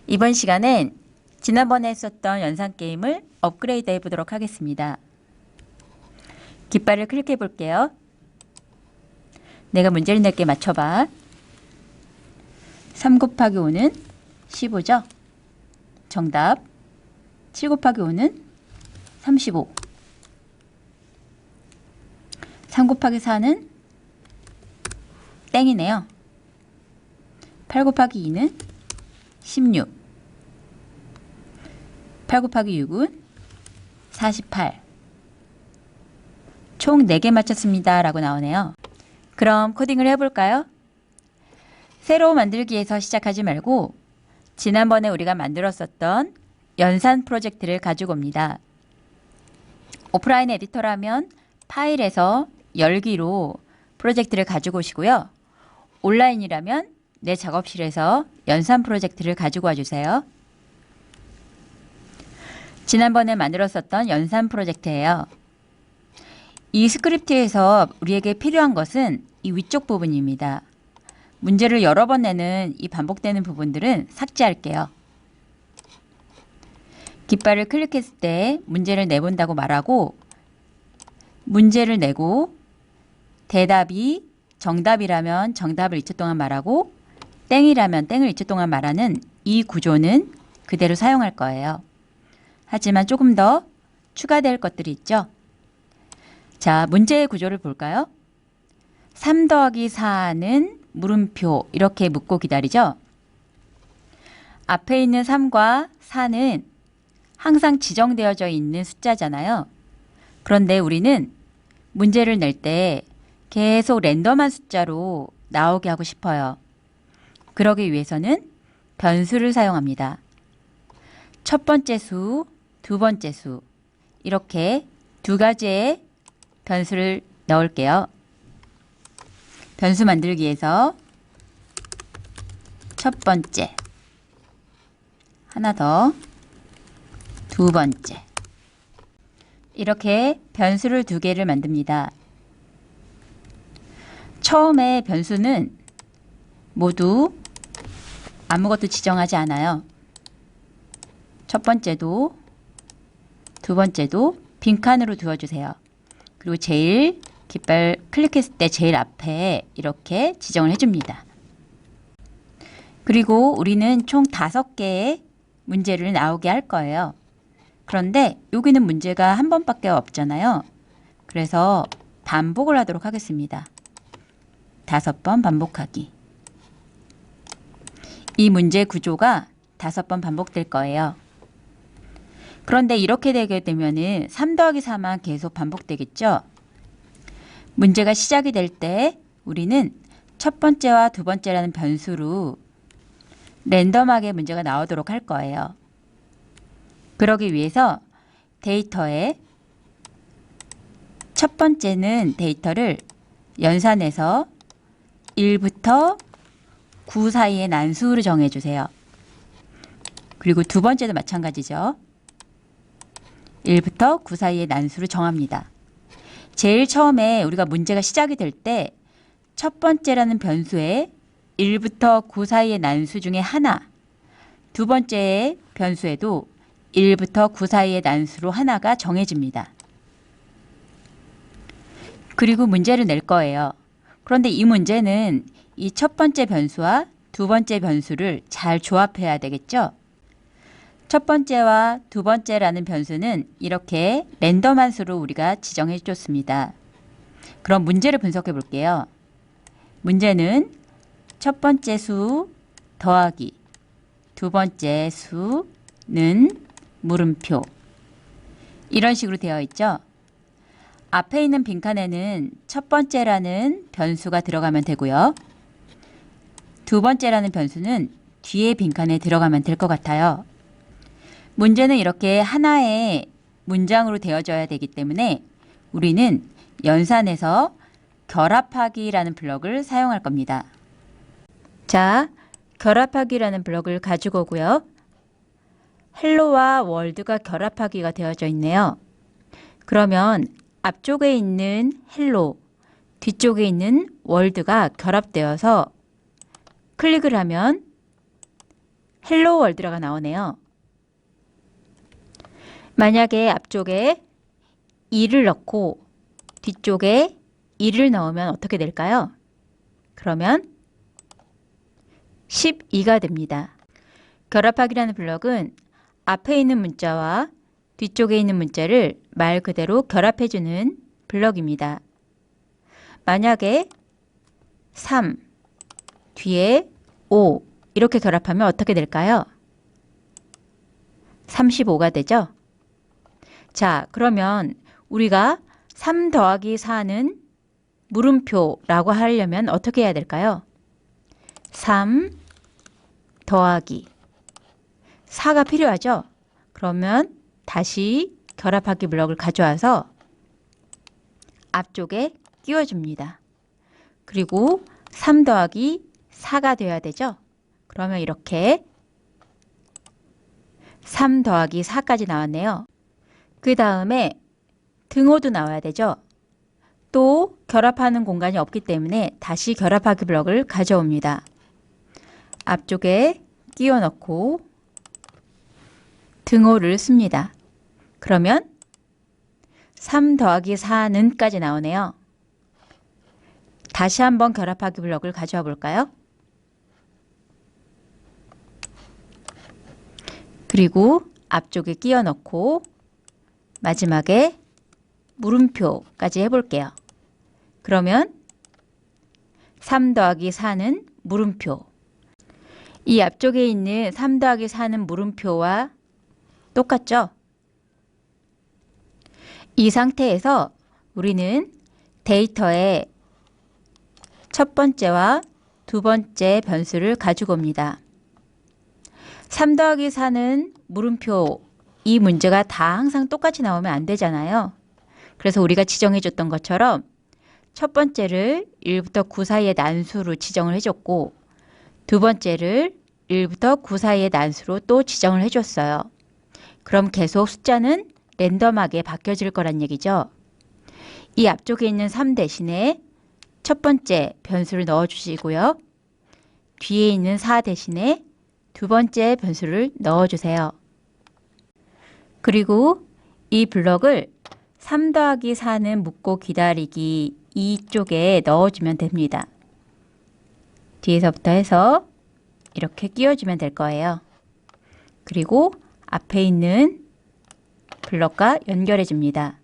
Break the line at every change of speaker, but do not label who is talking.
이번 시간엔 지난번에 했었던 연산 게임을 업그레이드 해보도록 하겠습니다. 깃발을 클릭해 볼게요. 내가 문제를 낼게 맞춰봐. 3 곱하기 5는 15죠? 정답. 7 곱하기 5는 35. 3 곱하기 4는 땡이네요. 8 곱하기 2는 16. 8 곱하기 6은 48. 총 4개 맞췄습니다. 라고 나오네요. 그럼 코딩을 해볼까요? 새로 만들기에서 시작하지 말고 지난번에 우리가 만들었었던 연산 프로젝트를 가지고 옵니다. 오프라인 에디터라면 파일에서 열기로 프로젝트를 가지고 오시고요. 온라인이라면 내 작업실에서 연산 프로젝트를 가지고 와주세요. 지난번에 만들었었던 연산 프로젝트예요. 이 스크립트에서 우리에게 필요한 것은 이 위쪽 부분입니다. 문제를 여러 번 내는 이 반복되는 부분들은 삭제할게요. 깃발을 클릭했을 때 문제를 내본다고 말하고 문제를 내고 대답이 정답이라면 정답을 2초 동안 말하고 땡이라면 땡을 2초 동안 말하는 이 구조는 그대로 사용할 거예요. 하지만 조금 더 추가될 것들이 있죠. 자, 문제의 구조를 볼까요? 3 더하기 4는 물음표 이렇게 묻고 기다리죠. 앞에 있는 3과 4는 항상 지정되어져 있는 숫자잖아요. 그런데 우리는 문제를 낼 때 계속 랜덤한 숫자로 나오게 하고 싶어요. 그러기 위해서는 변수를 사용합니다. 첫 번째 수, 두 번째 수 이렇게 두 가지의 변수를 넣을게요. 변수 만들기에서 첫 번째, 하나 더, 두 번째 이렇게 변수를 2개를 만듭니다. 처음에 변수는 모두 아무것도 지정하지 않아요. 첫 번째도 두 번째도 빈칸으로 두어주세요. 그리고 제일 깃발 클릭했을 때 제일 앞에 이렇게 지정을 해줍니다. 그리고 우리는 총 5개의 문제를 나오게 할 거예요. 그런데 여기는 문제가 한 번밖에 없잖아요. 그래서 반복을 하도록 하겠습니다. 5번 반복하기. 이 문제 구조가 5번 반복될 거예요. 그런데 이렇게 되게 되면은 3 더하기 4만 계속 반복되겠죠? 문제가 시작이 될 때 우리는 첫 번째와 두 번째라는 변수로 랜덤하게 문제가 나오도록 할 거예요. 그러기 위해서 데이터에 첫 번째는 데이터를 연산해서 1부터 9 사이의 난수로 정해주세요. 그리고 두 번째도 마찬가지죠. 1부터 9 사이의 난수를 정합니다. 제일 처음에 우리가 문제가 시작이 될 때 첫 번째라는 변수에 1부터 9 사이의 난수 중에 하나, 두 번째의 변수에도 1부터 9 사이의 난수로 하나가 정해집니다. 그리고 문제를 낼 거예요. 그런데 이 문제는 이 첫 번째 변수와 두 번째 변수를 잘 조합해야 되겠죠? 첫 번째와 두 번째라는 변수는 이렇게 랜덤한 수로 우리가 지정해 줬습니다. 그럼 문제를 분석해 볼게요. 문제는 첫 번째 수 더하기 두 번째 수는 물음표 이런 식으로 되어 있죠. 앞에 있는 빈칸에는 첫 번째라는 변수가 들어가면 되고요. 두 번째라는 변수는 뒤에 빈칸에 들어가면 될 것 같아요. 문제는 이렇게 하나의 문장으로 되어져야 되기 때문에 우리는 연산에서 결합하기라는 블럭을 사용할 겁니다. 자, 결합하기라는 블럭을 가지고 오고요. 헬로와 월드가 결합하기가 되어져 있네요. 그러면 앞쪽에 있는 헬로, 뒤쪽에 있는 월드가 결합되어서 클릭을 하면 헬로 월드가 나오네요. 만약에 앞쪽에 2를 넣고 뒤쪽에 2를 넣으면 어떻게 될까요? 그러면 12가 됩니다. 결합하기라는 블럭은 앞에 있는 문자와 뒤쪽에 있는 문자를 말 그대로 결합해주는 블럭입니다. 만약에 3, 뒤에 5 이렇게 결합하면 어떻게 될까요? 35가 되죠? 자, 그러면 우리가 3 더하기 4는 물음표라고 하려면 어떻게 해야 될까요? 3 더하기 4가 필요하죠? 그러면 다시 결합하기 블럭을 가져와서 앞쪽에 끼워줍니다. 그리고 3 더하기 4가 되어야 되죠? 그러면 이렇게 3 더하기 4까지 나왔네요. 그 다음에 등호도 나와야 되죠? 또 결합하는 공간이 없기 때문에 다시 결합하기 블럭을 가져옵니다. 앞쪽에 끼워 넣고 등호를 씁니다. 그러면 3 더하기 4는까지 나오네요. 다시 한번 결합하기 블럭을 가져와 볼까요? 그리고 앞쪽에 끼워 넣고 마지막에 물음표까지 해볼게요. 그러면 3 더하기 4는 물음표. 이 앞쪽에 있는 3 더하기 4는 물음표와 똑같죠? 이 상태에서 우리는 데이터에 첫 번째와 두 번째 변수를 가지고 옵니다. 3 더하기 4는 물음표, 이 문제가 다 항상 똑같이 나오면 안 되잖아요. 그래서 우리가 지정해 줬던 것처럼 첫 번째를 1부터 9 사이의 난수로 지정을 해줬고 두 번째를 1부터 9 사이의 난수로 또 지정을 해줬어요. 그럼 계속 숫자는 랜덤하게 바뀌어질 거란 얘기죠. 이 앞쪽에 있는 3 대신에 첫 번째 변수를 넣어주시고요. 뒤에 있는 4 대신에 두 번째 변수를 넣어주세요. 그리고 이 블럭을 3 더하기 4는 묻고 기다리기 이쪽에 넣어주면 됩니다. 뒤에서부터 해서 이렇게 끼워주면 될 거예요. 그리고 앞에 있는 블럭과 연결해 줍니다.